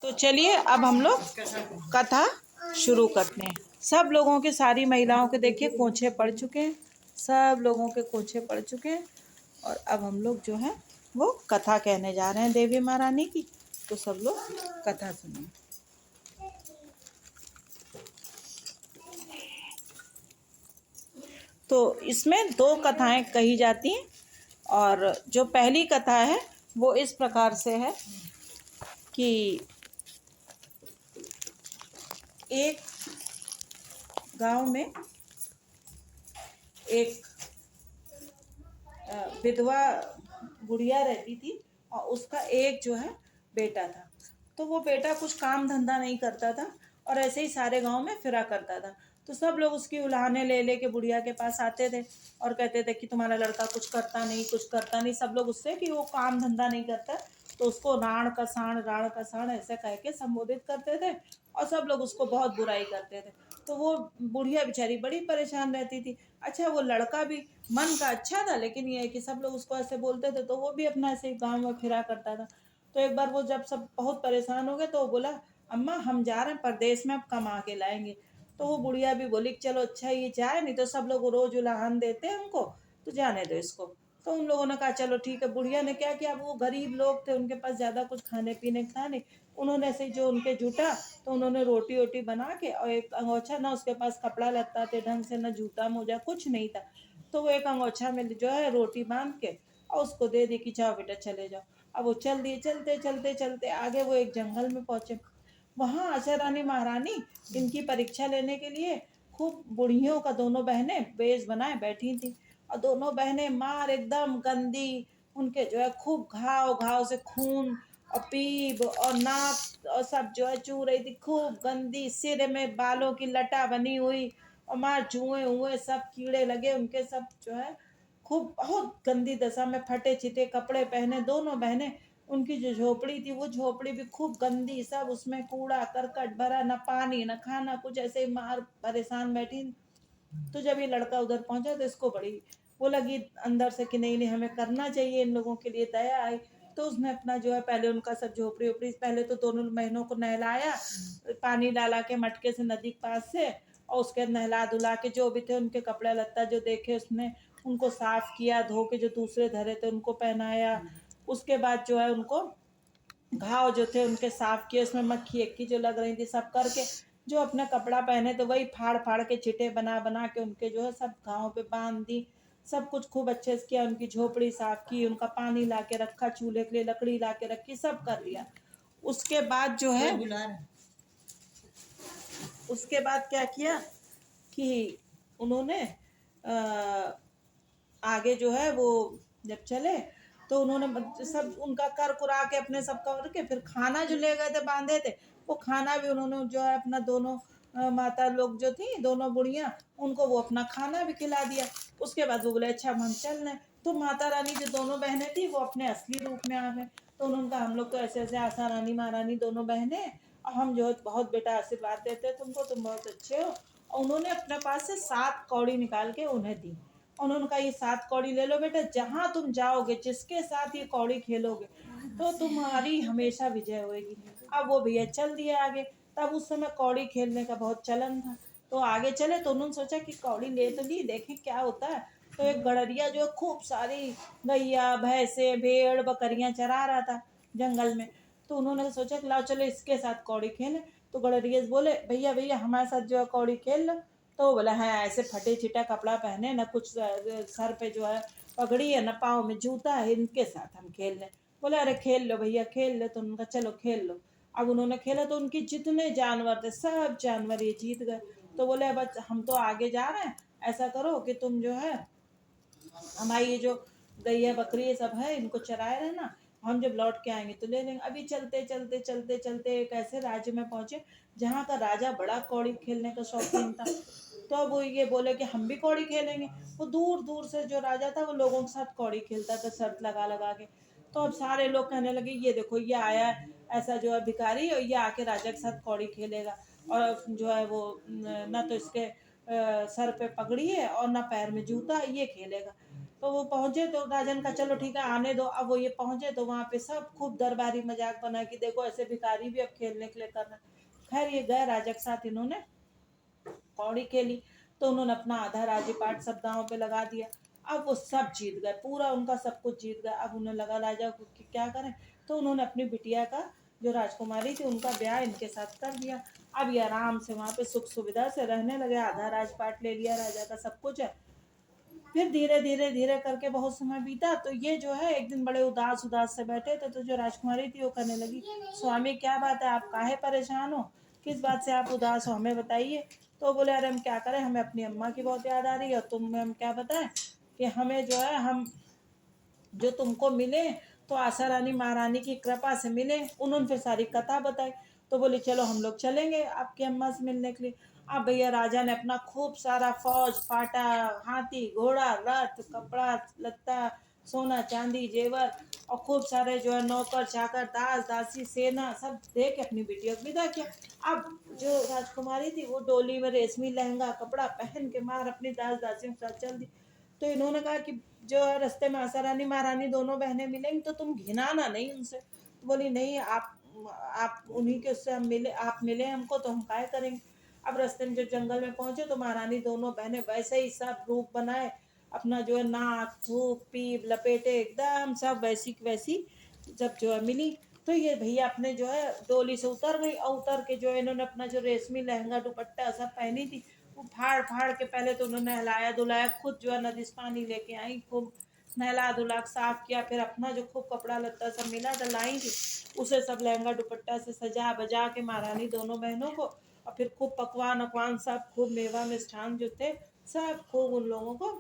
तो चलिए अब हम लोग कथा शुरू करते हैं। सब लोगों के, सारी महिलाओं के देखिए कोंछे पड़ चुके हैं, सब लोगों के कोंछे पड़ चुके हैं। और अब हम लोग जो है वो कथा कहने जा रहे हैं देवी महारानी की। तो सब लोग कथा सुनिए। तो इसमें दो कथाएं कही जाती हैं और जो पहली कथा है वो इस प्रकार से है कि एक गांव में एक विधवा बुढ़िया रहती थी और उसका एक जो है बेटा था। तो वो बेटा कुछ काम धंधा नहीं करता था और ऐसे ही सारे गांव में फिरा करता था। तो सब लोग उसकी उलाहने ले ले के बुढ़िया के पास आते थे और कहते थे कि तुम्हारा लड़का कुछ करता नहीं। सब लोग उससे कि वो काम धंधा नहीं करता, तो उसको राण का साण ऐसे कह के संबोधित करते थे और सब लोग उसको बहुत बुराई करते थे। तो वो बुढ़िया बेचारी बड़ी परेशान रहती थी। अच्छा, वो लड़का भी मन का अच्छा था, लेकिन ये है कि सब लोग उसको ऐसे बोलते थे तो वो भी अपना ऐसे गाँव में फिरा करता था। तो एक बार वो जब सब बहुत परेशान हो गए तो वो बोला, अम्मा हम जा रहे हैं परदेश में, अब कमा के लाएंगे। तो वो बुढ़िया भी बोली चलो अच्छा ये जाए, नहीं तो सब लोग रोज उलाहन देते हैं हमको, तो जाने दो इसको। तो उन लोगों ने कहा चलो ठीक है। बुढ़िया ने क्या किया, अब वो गरीब लोग थे, उनके पास ज़्यादा कुछ खाने पीने का था नहीं। उन्होंने ऐसे जो उनके जुटा तो उन्होंने रोटी वोटी बना के, और एक अंगोछा, ना उसके पास कपड़ा लत्ता थे ढंग से, ना जूता मोजा कुछ नहीं था, तो वो एक अंगोछा में जो है रोटी बांध के और उसको दे दी कि जाओ बेटा चले जाओ। अब वो चल दिए। चलते चलते चलते आगे वो एक जंगल में पहुंचे। वहां आशा रानी महारानी इनकी परीक्षा लेने के लिए खूब बुढ़ियों का दोनों बहनें बेस बनाए बैठी थी। और दोनों बहनें मार एकदम गंदी, उनके जो है खूब घाव घाव से खून और पीप और नाक और सब जो है चू रही थी, खूब गंदी, सिर में बालों की लटा बनी हुई और मार जुए हुए सब कीड़े लगे उनके, सब जो है खूब बहुत गंदी दशा में, फटे चिटे कपड़े पहने दोनों बहनें। उनकी जो झोपड़ी थी वो झोपड़ी भी खूब गंदी, सब उसमें कूड़ा करकट भरा, न पानी न खाना, कुछ ऐसे ही मार परेशान बैठी। तो जब ये लड़का उधर पहुंचा तो इसको बड़ी वो लगी अंदर से कि नहीं नहीं हमें करना चाहिए, इन लोगों के लिए दया आई। तो उसने अपना जो है पहले उनका सब झोपड़ी उपड़ी, पहले तो दोनों बहनों को नहलाया पानी ला के मटके से नदी के पास से, और उसके नहला धुला के जो भी थे उनके कपड़ा लत्ता जो देखे उसने उनको साफ किया, धो के जो दूसरे धरे थे उनको पहनाया। उसके बाद जो है उनको घाव जो थे उनके साफ किए, उसमें मक्खी एक्की जो लग रही थी सब करके, जो अपना कपड़ा पहने तो वही फाड़ फाड़ के चिटे बना बना के उनके जो है सब घाव पे बांध दी। सब कुछ खूब अच्छे से किया, उनकी झोपड़ी साफ की, उनका पानी ला के रखा, चूल्हे के लिए लकड़ी ला के रखी, सब कर लिया। उसके बाद जो है उसके बाद क्या किया कि उन्होंने आगे जो है वो जब चले तो उन्होंने सब उनका कर कुरा के अपने सब कर के फिर खाना जो ले गए थे बांधे थे वो खाना भी उन्होंने जो है अपना दोनों माता लोग जो थी दोनों बुढ़िया उनको वो अपना खाना भी खिला दिया। उसके बाद वो बोले अच्छा हम चल रहे। तो माता रानी जो दोनों बहनें थी वो अपने असली रूप में आ गए। तो उन्होंने कहा हम लोग तो ऐसे ऐसे आशा रानी महारानी दोनों बहनें, और हम जो है बहुत बेटा आशीर्वाद देते हैं तुमको, तुम बहुत अच्छे हो। और उन्होंने अपने पास से 7 कौड़ी निकाल के उन्हें दी। उन्होंने कहा ये 7 कौड़ी ले लो बेटा, जहां तुम जाओगे जिसके साथ ये कौड़ी खेलोगे तो तुम्हारी हमेशा विजय होगी। अब वो भैया चल दिए आगे। तब उस समय कौड़ी खेलने का बहुत चलन था, तो आगे चले तो उन्होंने सोचा कि कौड़ी ले तो ली, देखें क्या होता है। तो एक गड़रिया जो खूब सारी गैया भैंसे भेड़ बकरियां चरा रहा था जंगल में। तो उन्होंने सोचा कि लाओ चलो इसके साथ कौड़ी खेलें। तो गड़रिया बोले भैया भैया हमारे साथ जो है कौड़ी खेल लो। तो बोला हाँ, ऐसे फटे चिटा कपड़ा पहने, न कुछ सर पे जो है पगड़ी है, न पाँव में जूता है, इनके साथ हम खेल लें। बोले अरे खेल लो भैया खेल लो। तो उनका चलो खेल लो। अब उन्होंने खेला तो उनके जितने जानवर थे सब जानवर ये जीत गए। तो बोले अब हम तो आगे जा रहे हैं, ऐसा करो कि तुम जो है हमारी ये जो गैया बकरी ये सब है इनको चराए रहना, हम जब लौट के आएंगे तो ले लेंगे। अभी चलते चलते चलते चलते एक ऐसे राज्य में पहुंचे जहाँ का राजा बड़ा कौड़ी खेलने का शौकीन था। तो वो ये बोले कि हम भी कौड़ी खेलेंगे। वो दूर दूर से जो राजा था वो लोगों के साथ कौड़ी खेलता था शर्त लगा लगा के। तो अब सारे लोग कहने लगे ये देखो ये आया है ऐसा जो है भिखारी, और ये आके राजा के साथ कौड़ी खेलेगा, और जो है वो न तो इसके सर पे पगड़ी है और ना पैर में जूता, ये खेलेगा। तो वो पहुंचे तो राजन का चलो ठीक है आने दो। अब वो ये पहुंचे तो वहां पे सब खूब दरबारी मजाक बना कि देखो ऐसे भिखारी भी अब खेलने के लिए कर रहे हैं। खैर ये गए राजा के साथ, इन्होंने कौड़ी खेली तो उन्होंने अपना आधा राज्यपाट सब दांव पे लगा दिया। अब वो सब जीत गए, पूरा उनका सब कुछ जीत गए। अब उन्हें लगा राजा को कि क्या करें, तो उन्होंने अपनी बिटिया का, जो राजकुमारी थी, उनका ब्याह इनके साथ कर दिया। अब ये आराम से वहां पे सुख सुविधा से रहने लगे, आधा राजपाट ले लिया, राजा का सब कुछ है। फिर धीरे धीरे धीरे करके बहुत समय बीता, तो ये जो है एक दिन बड़े उदास उदास से बैठे थे, तो जो राजकुमारी थी वो कहने लगी, स्वामी क्या बात है, आप काहे परेशान हो, किस बात से आप उदास हो, हमें बताइए। तो बोले अरे हम क्या करें, हमें अपनी अम्मा की बहुत याद आ रही है, और तुम्हें हम क्या बताएं कि हमें जो है, हम जो तुमको मिले तो आशा रानी महारानी की कृपा से मिले। उन्होंने फिर सारी कथा बताई। तो बोली चलो हम लोग चलेंगे आपकी अम्मा से मिलने के लिए। अब भैया राजा ने अपना खूब सारा फौज फाटा, हाथी घोड़ा रथ कपड़ा लत्ता, सोना चांदी जेवर, और खूब सारे जो है नौकर चाकर दास दासी सेना सब दे के अपनी बिटिया को विदा किया। अब जो राजकुमारी थी वो डोली में रेशमी लहंगा कपड़ा पहन के मार अपनी दास दासियों के साथ चल दी। तो इन्होंने कहा कि जो है रास्ते में आशा रानी महारानी दोनों बहनें मिलेंगी तो तुम घिनाना नहीं उनसे। तो बोली नहीं, आप उन्हीं के उससे हम मिले, आप मिले हमको तो हम काय करेंगे। अब रास्ते में जब जंगल में पहुंचे तो महारानी दोनों बहनें वैसे ही सब रूप बनाए, अपना जो है नाक फूक पीप लपेटे एकदम सब वैसी की वैसी जब जो है मिली। तो ये भैया अपने जो है डोली से उतर गई, और उतर के जो है इन्होंने अपना जो रेशमी लहंगा दुपट्टा सब पहनी थी वो फाड़ फाड़ के पहले तो उन्होंने नहलाया धुलाया, खुद जो है नदी से पानी लेके आई, खूब नहला धुला साफ किया, फिर अपना जो खूब कपड़ा लत्ता सब मिला डलाई थी उसे सब लहंगा दुपट्टा से सजा बजा के महारानी दोनों बहनों को, और फिर खूब पकवान अकवान सब खूब मेवा मिष्ठान जो थे सब खूब उन लोगों को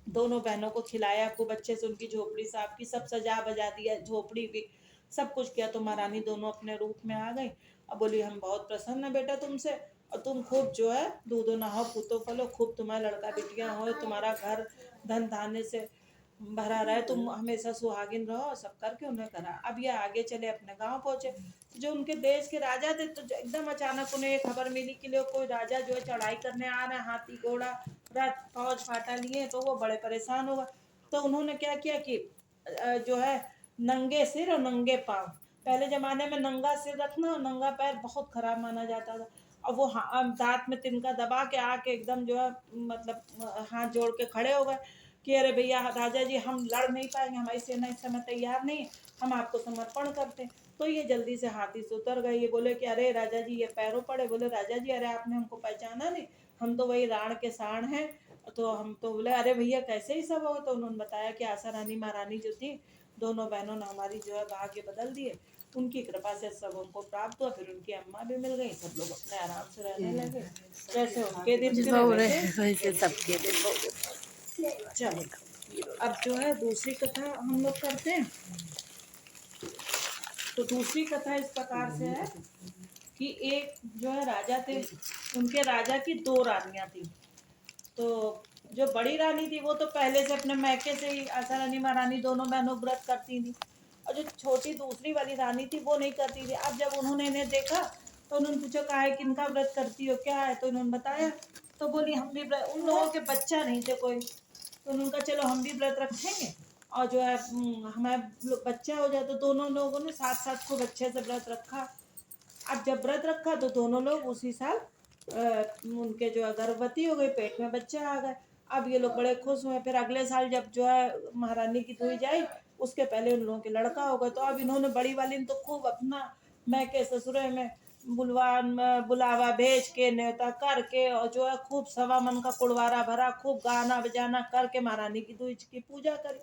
दोनों बहनों को खिलाया, खूब अच्छे से उनकी झोपड़ी साफ की, सब सजा बजा दिया, झोपड़ी भी सब कुछ किया। तो महारानी दोनों अपने रूप में आ गई। अब बोली हम बहुत प्रसन्न है बेटा तुमसे, और तुम खूब जो है दूधो नहाओ पूतो फलो, खूब तुम्हारा लड़का बिटिया हो, तुम्हारा घर धन धान्य से भरा रहे, तुम हमेशा सुहागिन रहो, सब करके उन्हें करा। अब ये आगे चले अपने गांव पहुंचे। जो उनके देश के राजा थे तो एकदम अचानक उन्हें ये खबर मिली कि लोग कोई राजा जो है चढ़ाई करने आ रहे हैं, हाथी घोड़ा रथ फौज फाटा लिए, तो वो बड़े परेशान हो गए। तो उन्होंने क्या किया कि जो है नंगे सिर और नंगे पाँव, पहले जमाने में नंगा सिर रखना और नंगा पैर बहुत खराब माना जाता था। और वो दांत में तिनका दबा के आके एकदम जो है मतलब हाथ जोड़ के खड़े हो गए कि अरे भैया राजा जी हम लड़ नहीं पाएंगे, हमारी सेना इस समय तैयार नहीं है, हम आपको समर्पण करते हैं। तो ये जल्दी से हाथी से उतर गए, ये बोले कि अरे राजा जी ये पैरों पड़े। बोले राजा जी अरे आपने हमको पहचाना नहीं, हम तो वही राण के साण हैं। तो हम तो बोले अरे भैया कैसे ही सब हो। तो उन्होंने बताया कि आशा रानी महारानी जो थी दोनों बहनों ने हमारी जो है भाग्य बदल दिए, उनकी कृपा से सब हमको प्राप्त हुआ। फिर उनकी अम्मा भी मिल गई, सब लोग अपने आराम से रहने लगे, जैसे उनके दिन थे वैसे सबके दिन। चलो अब जो है दूसरी कथा हम लोग करते हैं। तो दूसरी कथा इस प्रकार से है कि एक जो है राजा थे, उनके राजा की दो रानियां थी। तो जो बड़ी रानी थी वो तो पहले से अपने मैके से ही आशा रानी महारानी दोनों बहनों व्रत करती थी, और जो छोटी दूसरी वाली रानी थी वो नहीं करती थी। अब जब उन्होंने इन्हें देखा तो उन्होंने पूछा कहा है किनका व्रत करती हो क्या है, तो उन्होंने बताया। तो बोली हम भी उन लोगों के बच्चा नहीं थे कोई, तो उन्होंने कहा चलो हम भी व्रत रखेंगे, और जो है हमारे बच्चा हो जाए। तो दोनों लोगों ने साथ साथ खूब अच्छे से व्रत रखा। अब जब व्रत रखा तो दोनों लोग उसी साल उनके जो है गर्भवती हो गई, पेट में बच्चा आ गए। अब ये लोग बड़े खुश हुए। फिर अगले साल जब जो है महारानी की धुई जाई उसके पहले उन लोगों के लड़का हो गया। तो अब इन्होंने बड़ी वाली ने तो खूब अपना मैके ससुरे में बुलावा भेज के न्योता करके, और जो है खूब सवा मन का कुड़वारा भरा, खूब गाना बजाना करके महारानी की धुई की पूजा करी।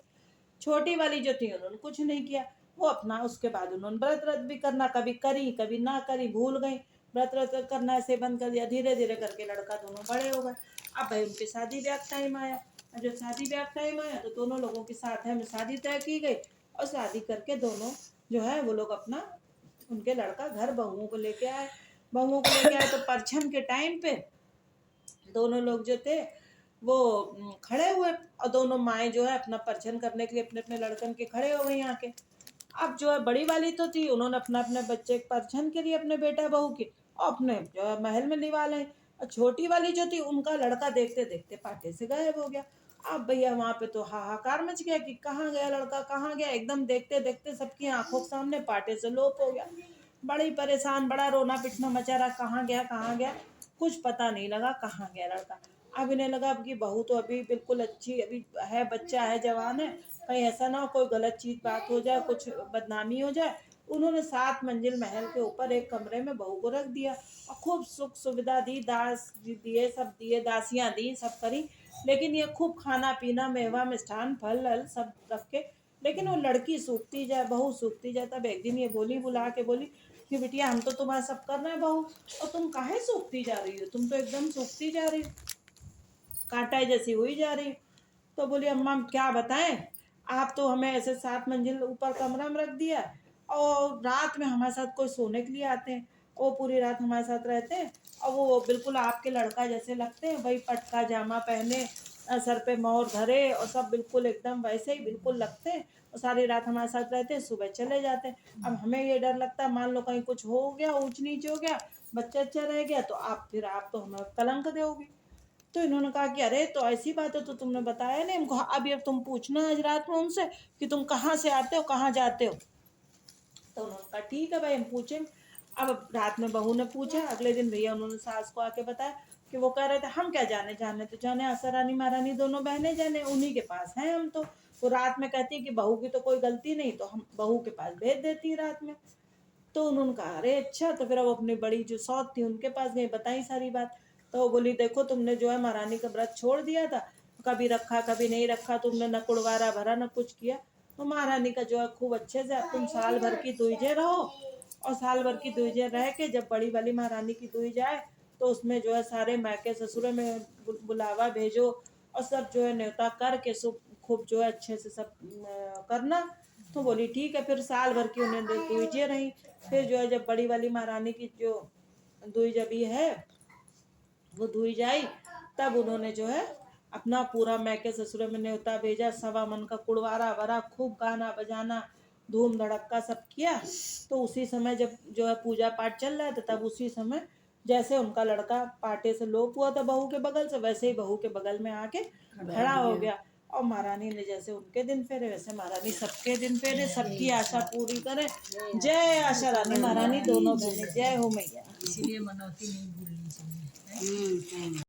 छोटी वाली जो थी उन्होंने कुछ नहीं किया, वो अपना उसके बाद उन्होंने व्रत व्रत भी करना, कभी करी कभी ना करी, भूल गई, व्रत व्रत करना ऐसे बंद कर दिया। धीरे धीरे करके लड़का दोनों बड़े हो गए। अब भाई उनके शादी ब्याह टाइम आया, और जब शादी ब्याह टाइम आया तो दोनों लोगों की साथ है में शादी तय की गई, और शादी करके दोनों जो है वो लोग अपना उनके लड़का घर बहुओं को लेके आए। बहुओं को लेके आए तो परछम के टाइम पे दोनों लोग जो थे वो खड़े हुए, और दोनों माएँ जो है अपना परछन करने के लिए अपने अपने लड़कन के खड़े हो गई आके। अब जो है बड़ी वाली तो थी, उन्होंने अपना अपने बच्चे के परछन के लिए अपने बेटा बहू के और अपने जो है महल में लिवा लें। और छोटी वाली जो थी उनका लड़का देखते देखते पाटे से गायब हो गया। अब भैया वहाँ पे तो हाहाकार मच गया कि कहाँ गया लड़का, कहाँ गया। एकदम देखते देखते सबकी आंखों के सामने पाटे से लोप हो गया। बड़ी परेशान, बड़ा रोना पिटना मचा रहा, कहाँ गया कहाँ गया, कुछ पता नहीं लगा कहाँ गया लड़का। अब इन्हें लगा अब की बहू तो अभी बिल्कुल अच्छी, अभी है, बच्चा है, जवान है, कहीं ऐसा ना हो कोई गलत चीज बात हो जाए, कुछ बदनामी हो जाए। उन्होंने 7 मंजिल महल के ऊपर एक कमरे में बहू को रख दिया और खूब सुख सुविधा दी, दास दिए, सब दिए, दासियां दी, सब करी। लेकिन ये खूब खाना पीना, मेवा मिष्ठान, फल अल सब रख के, लेकिन वो लड़की सूखती जाए, बहू सूखती जाए। तब एक दिन ये बोली, बुला के बोली कि बिटिया हम तो तुम्हारा सब कर रहे हैं बहू, और तुम काहे सूखती जा रही हो, तुम तो एकदम सूखती जा रही हो, कांटा जैसी हुई जा रही। तो बोली अम्मा क्या बताएं, आप तो हमें ऐसे 7 मंजिल ऊपर कमरा में रख दिया और रात में हमारे साथ कोई सोने के लिए आते हैं, वो पूरी रात हमारे साथ रहते हैं और वो बिल्कुल आपके लड़का जैसे लगते हैं, वही पटका जामा पहने, सर पे मोर धरे और सब बिल्कुल एकदम वैसे ही बिल्कुल लगते हैं और सारी रात हमारे साथ रहते हैं, सुबह चले जाते हैं। अब हमें ये डर लगता है मान लो कहीं कुछ हो गया, ऊंच नीच हो गया, बच्चा अच्छा रह गया तो आप तो हमें कलंक दोगी। तो इन्होंने कहा कि अरे तो ऐसी बात है तो तुमने बताया नहीं हमको, अब ये तुम पूछना आज रात में उनसे कि तुम कहाँ से आते हो, कहाँ जाते हो। तो उन्होंने कहा ठीक है भाई हम पूछेंगे। अब रात में बहू ने पूछा, अगले दिन भैया उन्होंने सास को आके बताया कि वो कह रहे थे हम क्या जाने, जाने तो जाने आशा रानी महारानी दोनों बहनें जाने, उन्हीं के पास हैं हम तो। वो रात में कहती कि बहू की तो कोई गलती नहीं, तो हम बहू के पास भेज देती रात में। तो उन्होंने कहा अरे अच्छा। तो फिर अब अपनी बड़ी जो सौत थी उनके पास गई, बताई सारी बात। तो वो बोली देखो तुमने जो है महारानी का व्रत छोड़ दिया था, कभी रखा कभी नहीं रखा, तुमने न कुड़वारा भरा न कुछ किया। तो महारानी का जो है खूब अच्छे से अब तुम साल भर की दुइजे रहो, और साल भर की दुइजे रह के जब बड़ी वाली महारानी की दुई जाए तो उसमें जो है सारे मायके ससुरे में बुलावा भेजो और सब जो है न्योता करके खूब जो है अच्छे से सब करना। तो बोली ठीक है। फिर साल भर की उन्हें दुइजे रही। फिर जो है जब बड़ी वाली महारानी की जो दुई जबी है वो दुई जाई, तब उन्होंने जो है अपना पूरा मैके ससुर में न्योता भेजा, 1.25 मन का कुड़वारा भरा, खूब गाना बजाना धूम धड़क्का सब किया। तो उसी समय जब जो है पूजा पाठ चल रहा था, तब उसी समय जैसे उनका लड़का पाटे से लोप हुआ था बहू के बगल से, वैसे ही बहू के बगल में आके खड़ा हो गया। और महारानी ने जैसे उनके दिन फेरे वैसे महारानी सबके दिन फेरे, सबकी आशा पूरी करे। जय आशा रानी महारानी दोनों बहनें, जय हो मैया। इसीलिए मनौती नहीं भूलनी चाहिए।